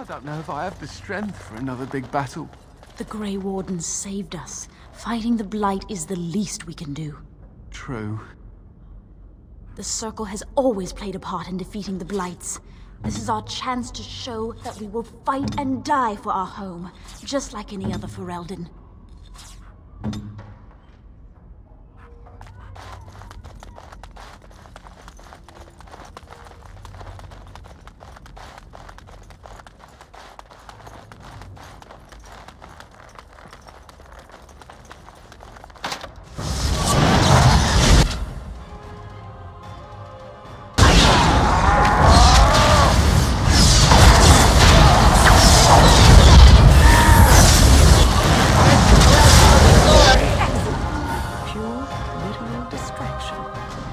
I don't know if I have the strength for another big battle. The Grey Wardens saved us. Fighting the Blight is the least we can do. True. The Circle has always played a part in defeating the Blights. This is our chance to show that we will fight and die for our home, just like any other Ferelden.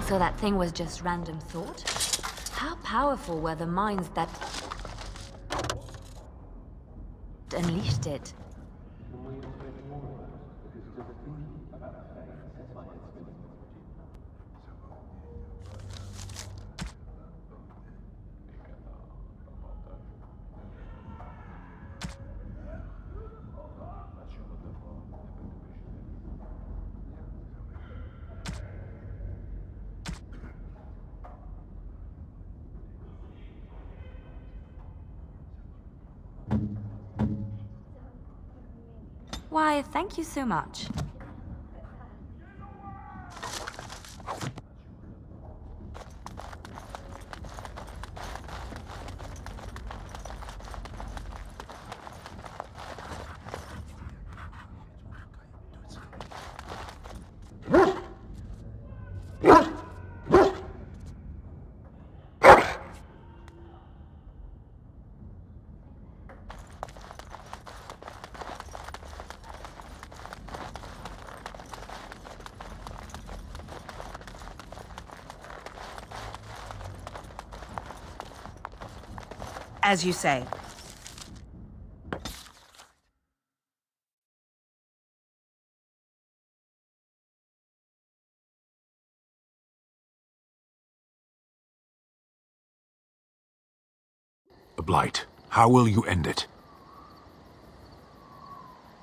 So that thing was just random thought? How powerful were the minds that unleashed it? Why, thank you so much. As you say. The Blight. How will you end it?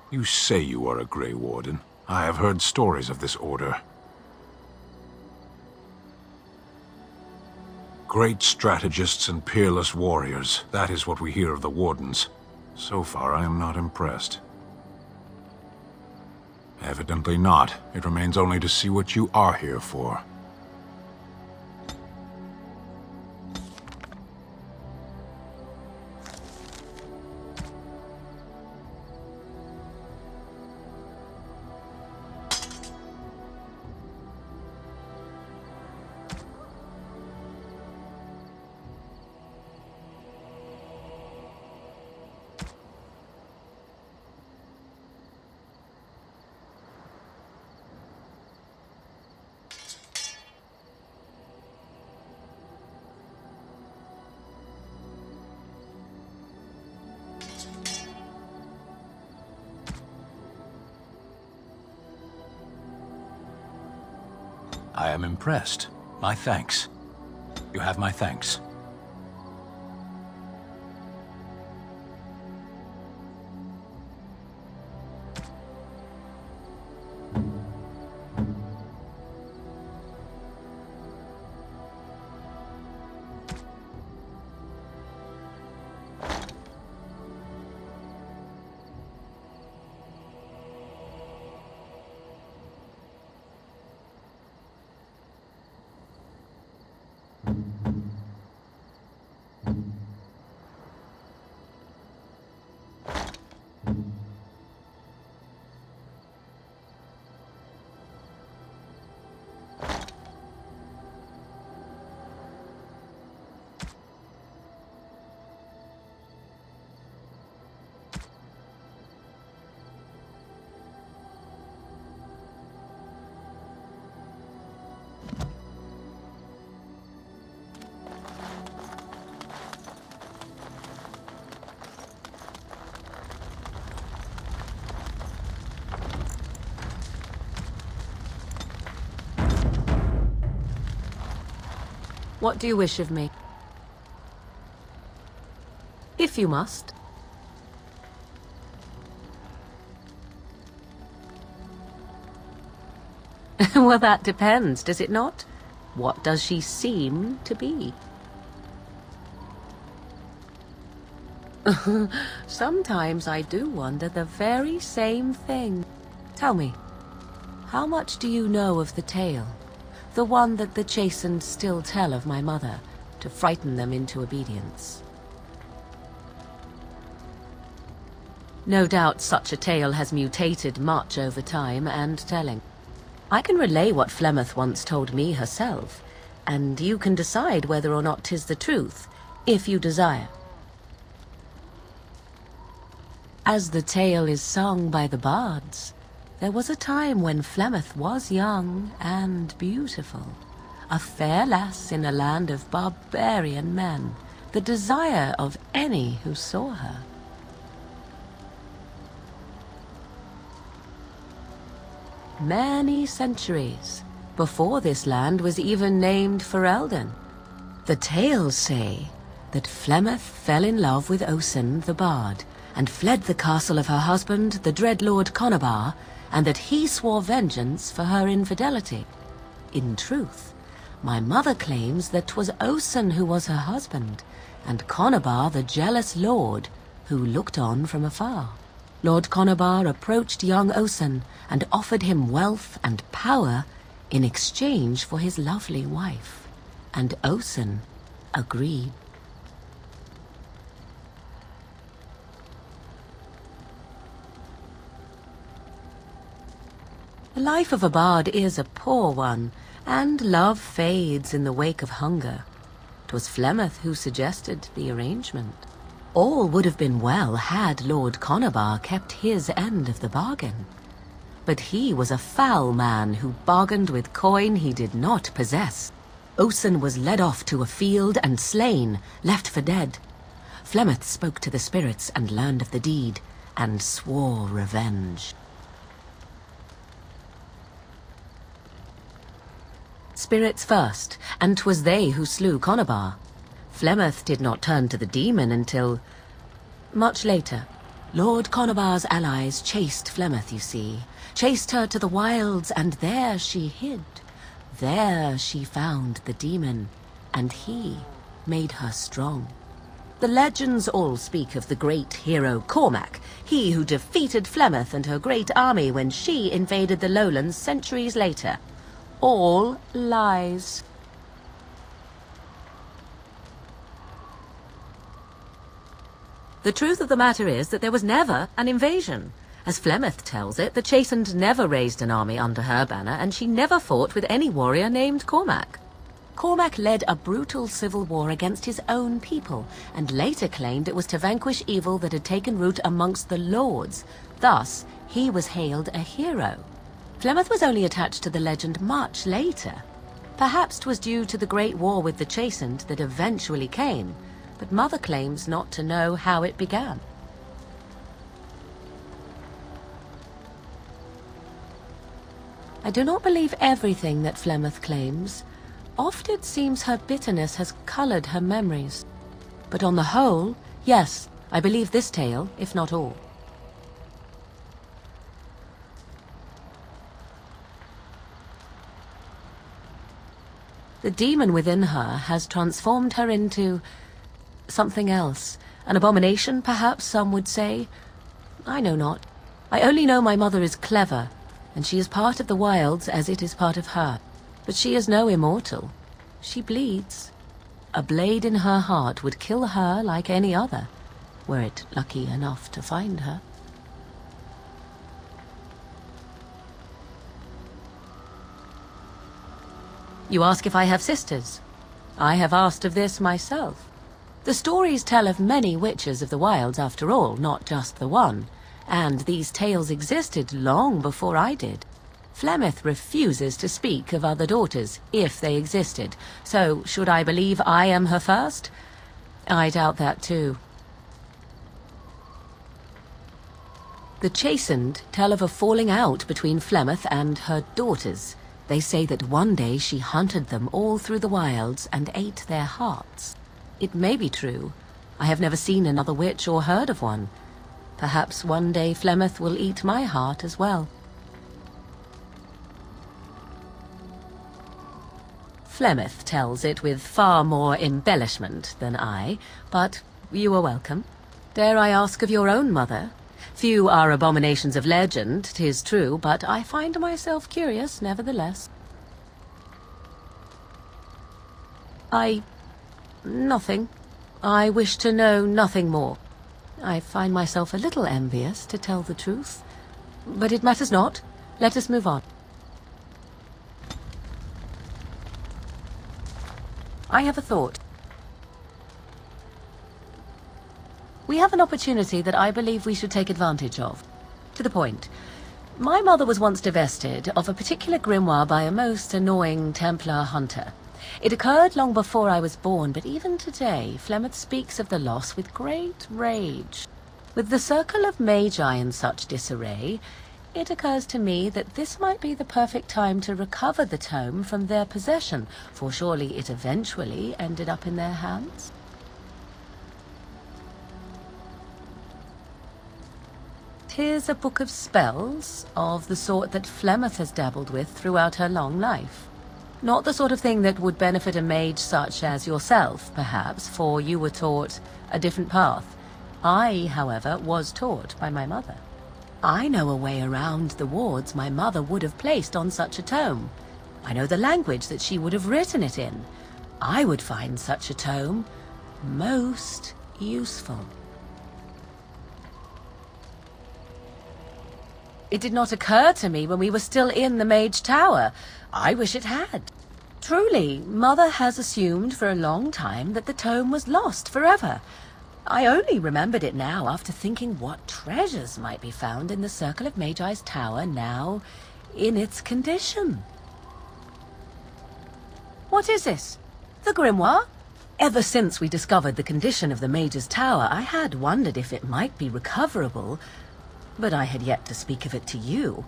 You say you are a Grey Warden. I have heard stories of this order. Great strategists and peerless warriors. That is what we hear of the Wardens. So far, I am not impressed. Evidently not. It remains only to see what you are here for. I am impressed. My thanks. You have my thanks. What do you wish of me? If you must. Well, that depends, does it not? What does she seem to be? Sometimes I do wonder the very same thing. Tell me, how much do you know of the tale? The one that the chastened still tell of my mother, to frighten them into obedience. No doubt such a tale has mutated much over time and telling. I can relay what Flemeth once told me herself, and you can decide whether or not 'tis the truth, if you desire. As the tale is sung by the bards, there was a time when Flemeth was young and beautiful, a fair lass in a land of barbarian men, the desire of any who saw her. Many centuries before this land was even named Ferelden. The tales say that Flemeth fell in love with Osen the Bard, and fled the castle of her husband, the dread Lord Conabar, and that he swore vengeance for her infidelity. In truth, my mother claims that 'twas Osen who was her husband, and Conabar the jealous lord who looked on from afar. Lord Conabar approached young Osen and offered him wealth and power in exchange for his lovely wife, and Osen agreed. The life of a bard is a poor one, and love fades in the wake of hunger. 'Twas Flemeth who suggested the arrangement. All would have been well had Lord Conabar kept his end of the bargain. But he was a foul man who bargained with coin he did not possess. Osen was led off to a field and slain, left for dead. Flemeth spoke to the spirits and learned of the deed, and swore revenge. Spirits first, and 'twas they who slew Conabar. Flemeth did not turn to the demon until much later. Lord Conabar's allies chased Flemeth, you see, chased her to the wilds, and there she hid. There she found the demon, and he made her strong. The legends all speak of the great hero Cormac, he who defeated Flemeth and her great army when she invaded the lowlands centuries later. All lies. The truth of the matter is that there was never an invasion. As Flemeth tells it, the Chastened never raised an army under her banner, and she never fought with any warrior named Cormac. Cormac led a brutal civil war against his own people, and later claimed it was to vanquish evil that had taken root amongst the lords. Thus, he was hailed a hero. Flemeth was only attached to the legend much later. Perhaps 'twas due to the great war with the Chastened that eventually came, but Mother claims not to know how it began. I do not believe everything that Flemeth claims. Oft it seems her bitterness has colored her memories. But on the whole, yes, I believe this tale, if not all. The demon within her has transformed her into something else. An abomination, perhaps some would say. I know not. I only know my mother is clever, and she is part of the wilds as it is part of her. But she is no immortal. She bleeds. A blade in her heart would kill her like any other, were it lucky enough to find her. You ask if I have sisters. I have asked of this myself. The stories tell of many witches of the wilds after all, not just the one, and these tales existed long before I did. Flemeth refuses to speak of other daughters, if they existed, so should I believe I am her first? I doubt that too. The Chastened tell of a falling out between Flemeth and her daughters. They say that one day she hunted them all through the wilds and ate their hearts. It may be true. I have never seen another witch or heard of one. Perhaps one day Flemeth will eat my heart as well. Flemeth tells it with far more embellishment than I, but you are welcome. Dare I ask of your own mother? Few are abominations of legend, 'tis true, but I find myself curious nevertheless. Nothing. I wish to know nothing more. I find myself a little envious, to tell the truth. But it matters not. Let us move on. I have a thought. We have an opportunity that I believe we should take advantage of. To the point. My mother was once divested of a particular grimoire by a most annoying Templar hunter. It occurred long before I was born, but even today, Flemeth speaks of the loss with great rage. With the circle of Mage in such disarray, it occurs to me that this might be the perfect time to recover the tome from their possession, for surely it eventually ended up in their hands. 'Tis a book of spells, of the sort that Flemeth has dabbled with throughout her long life. Not the sort of thing that would benefit a mage such as yourself, perhaps, for you were taught a different path. I, however, was taught by my mother. I know a way around the wards my mother would have placed on such a tome. I know the language that she would have written it in. I would find such a tome most useful. It did not occur to me when we were still in the Mage Tower. I wish it had. Truly, Mother has assumed for a long time that the tome was lost forever. I only remembered it now after thinking what treasures might be found in the Circle of Magi's Tower now in its condition. What is this? The grimoire? Ever since we discovered the condition of the Mage's Tower, I had wondered if it might be recoverable, but I had yet to speak of it to you.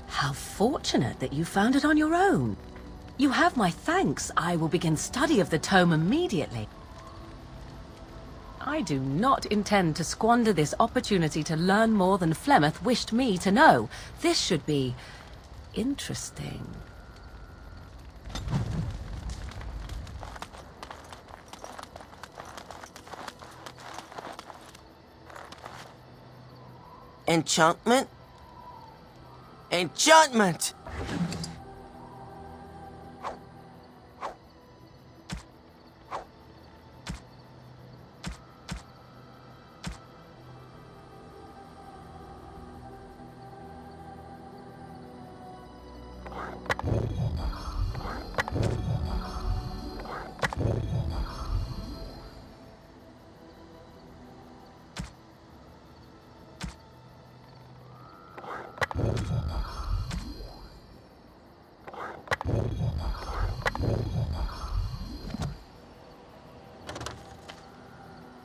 How fortunate that you found it on your own. You have my thanks. I will begin study of the tome immediately. I do not intend to squander this opportunity to learn more than Flemeth wished me to know. This should be interesting. Enchantment? Enchantment!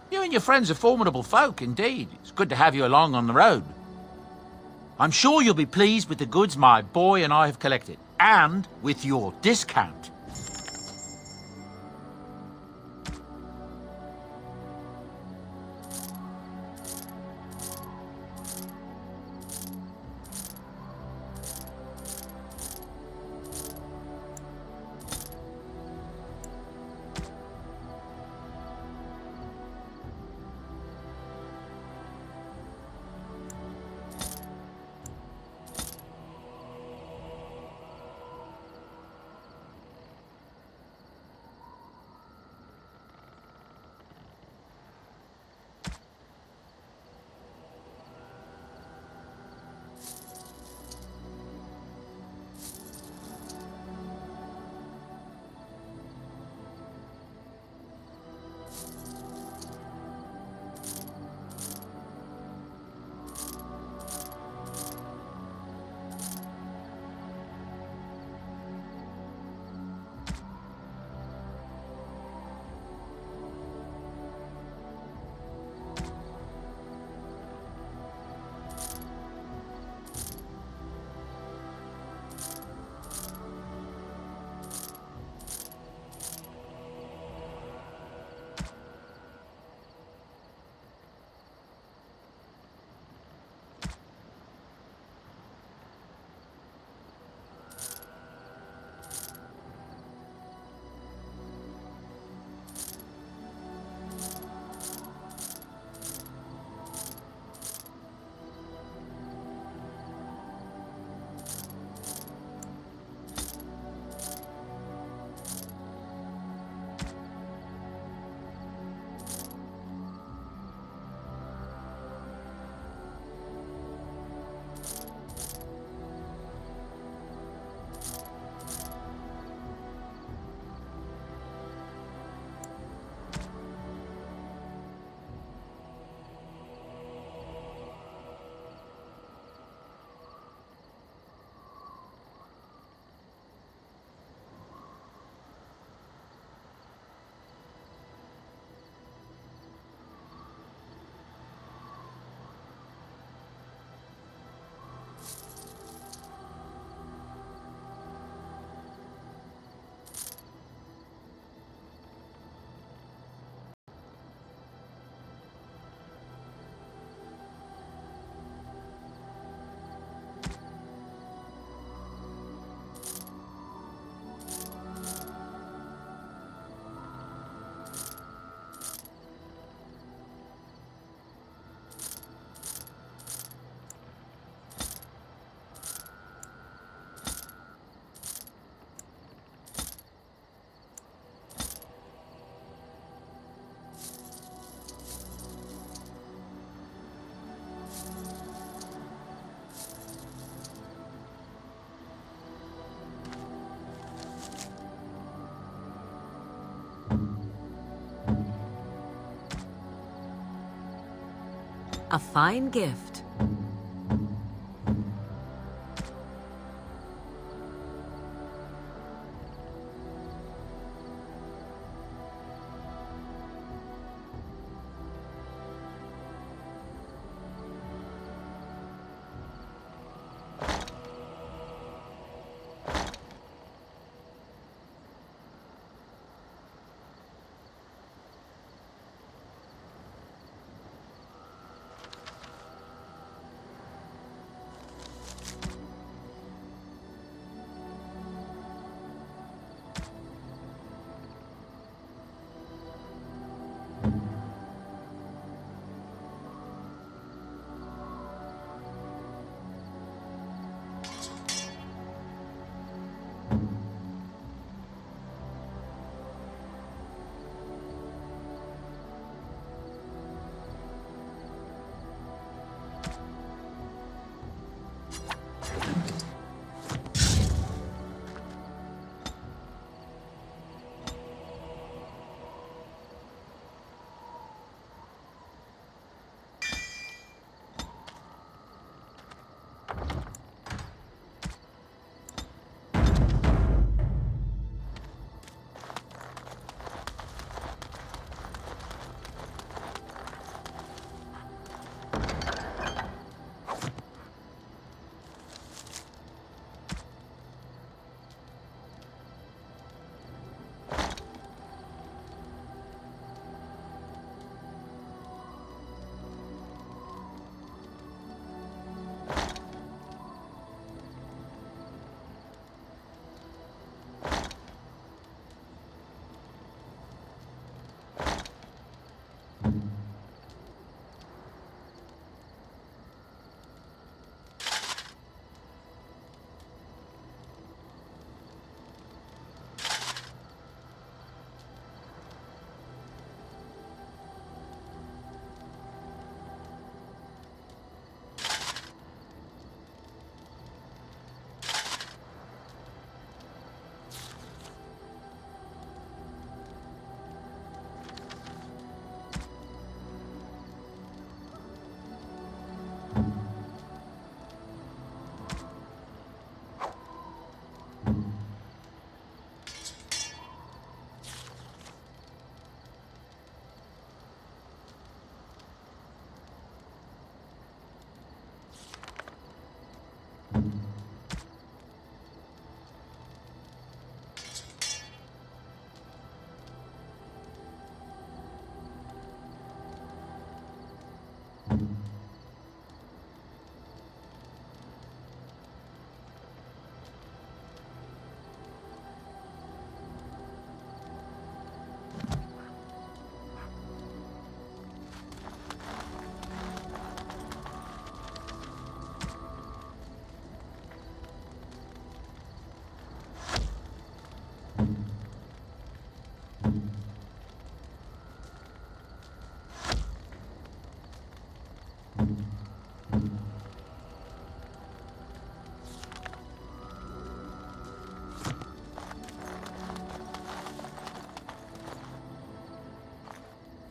You and your friends are formidable folk, indeed. It's good to have you along on the road. I'm sure you'll be pleased with the goods my boy and I have collected, and with your discount. A fine gift.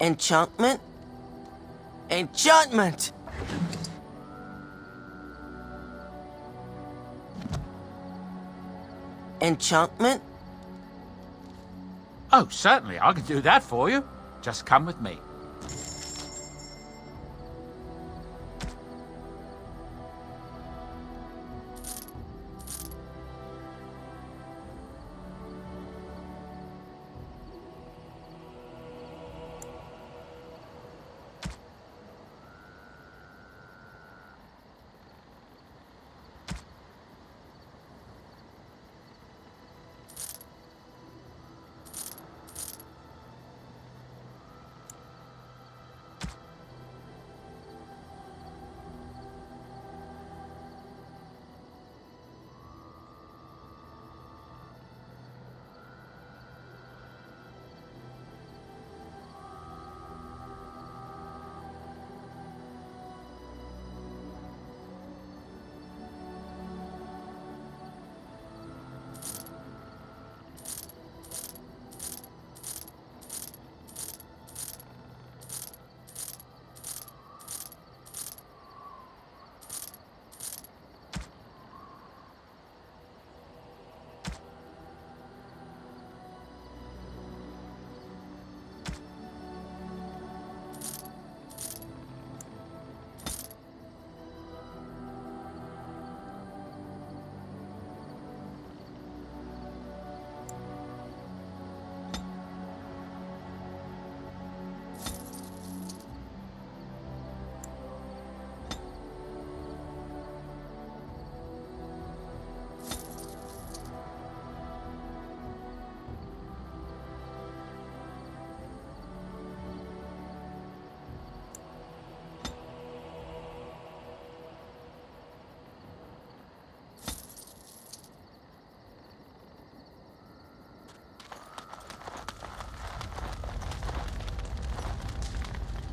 Enchantment? Enchantment! Enchantment? Oh, certainly, I can do that for you. Just come with me.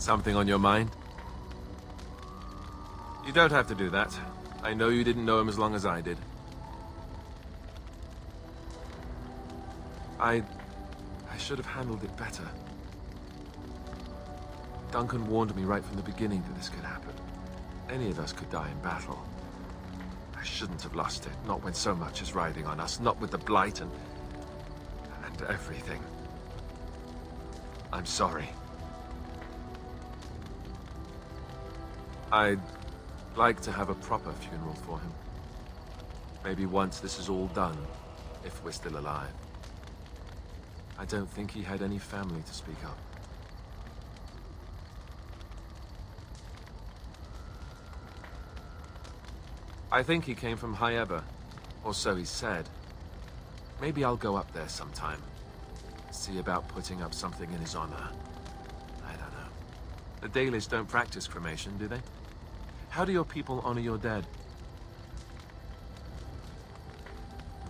Something on your mind? You don't have to do that. I know you didn't know him as long as I did. I should have handled it better. Duncan warned me right from the beginning that this could happen. Any of us could die in battle. I shouldn't have lost it, not when so much is riding on us, not with the Blight and everything. I'm sorry. I'd like to have a proper funeral for him. Maybe once this is all done, if we're still alive. I don't think he had any family to speak of. I think he came from High Eber, or so he said. Maybe I'll go up there sometime. See about putting up something in his honor. I don't know. The Dalish don't practice cremation, do they? How do your people honor your dead?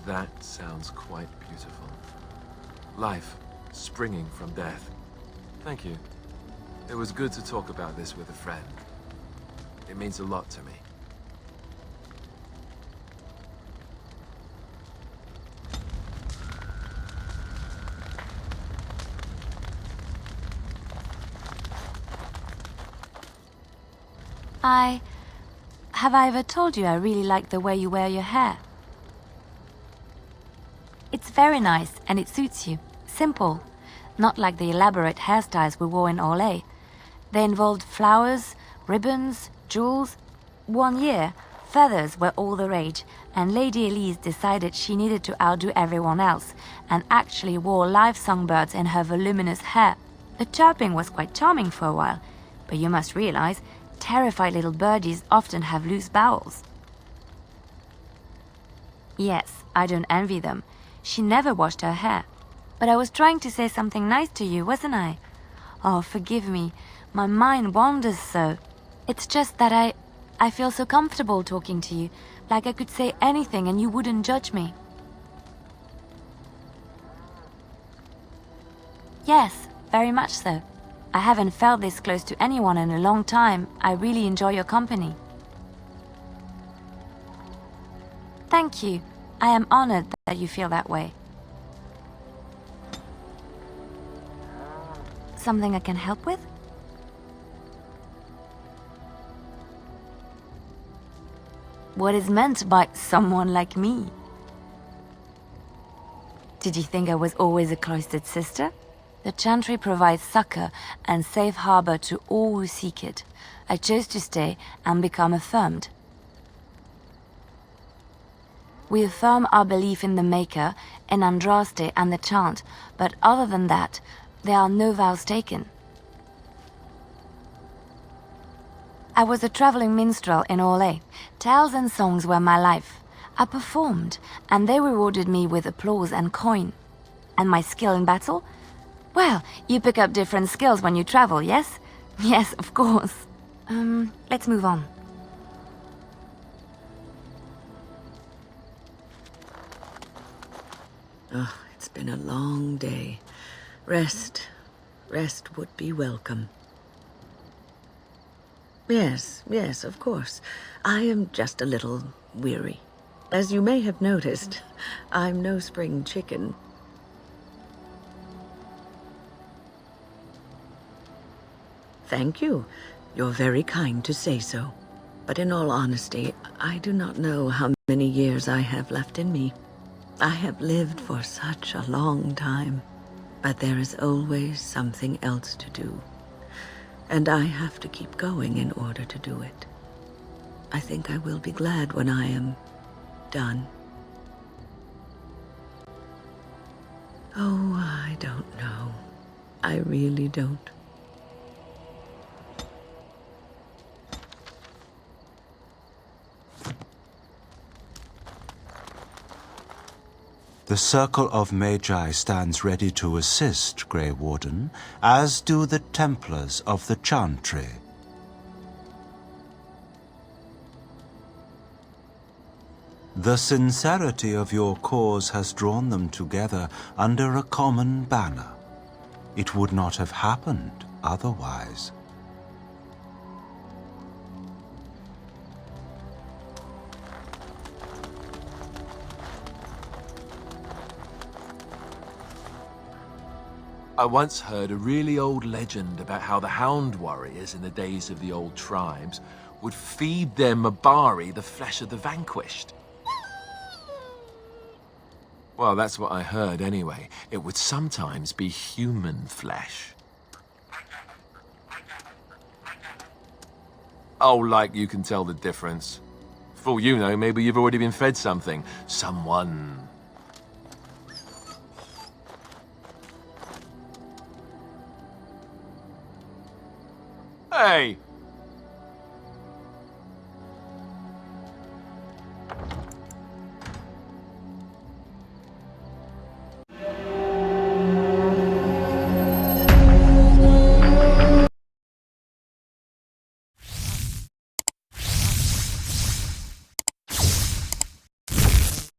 That sounds quite beautiful. Life springing from death. Thank you. It was good to talk about this with a friend. It means a lot to me. Have I ever told you I really like the way you wear your hair? It's very nice and it suits you. Simple. Not like the elaborate hairstyles we wore in Orlais. They involved flowers, ribbons, jewels. One year, feathers were all the rage, and Lady Elise decided she needed to outdo everyone else and actually wore live songbirds in her voluminous hair. The chirping was quite charming for a while, but you must realize terrified little birdies often have loose bowels. Yes, I don't envy them. She never washed her hair. But I was trying to say something nice to you, wasn't I? Oh, forgive me. My mind wanders so. It's just that I feel so comfortable talking to you, like I could say anything and you wouldn't judge me. Yes, very much so. I haven't felt this close to anyone in a long time. I really enjoy your company. Thank you. I am honored that you feel that way. Something I can help with? What is meant by someone like me? Did you think I was always a cloistered sister? The Chantry provides succor and safe harbor to all who seek it. I chose to stay and become affirmed. We affirm our belief in the Maker, in Andraste and the Chant, but other than that, there are no vows taken. I was a traveling minstrel in Orlais. Tales and songs were my life. I performed, and they rewarded me with applause and coin. And my skill in battle? Well, you pick up different skills when you travel, yes? Yes, of course. Let's move on. Oh, it's been a long day. Rest would be welcome. Yes, of course. I am just a little weary. As you may have noticed, I'm no spring chicken. Thank you. You're very kind to say so. But in all honesty, I do not know how many years I have left in me. I have lived for such a long time, but there is always something else to do. And I have to keep going in order to do it. I think I will be glad when I am done. Oh, I don't know. I really don't. The Circle of Magi stands ready to assist, Grey Warden, as do the Templars of the Chantry. The sincerity of your cause has drawn them together under a common banner. It would not have happened otherwise. I once heard a really old legend about how the Hound warriors in the days of the old tribes would feed their Mabari the flesh of the vanquished. Well, that's what I heard anyway. It would sometimes be human flesh. Oh, like you can tell the difference. For all you know, maybe you've already been fed something. Someone. Hey,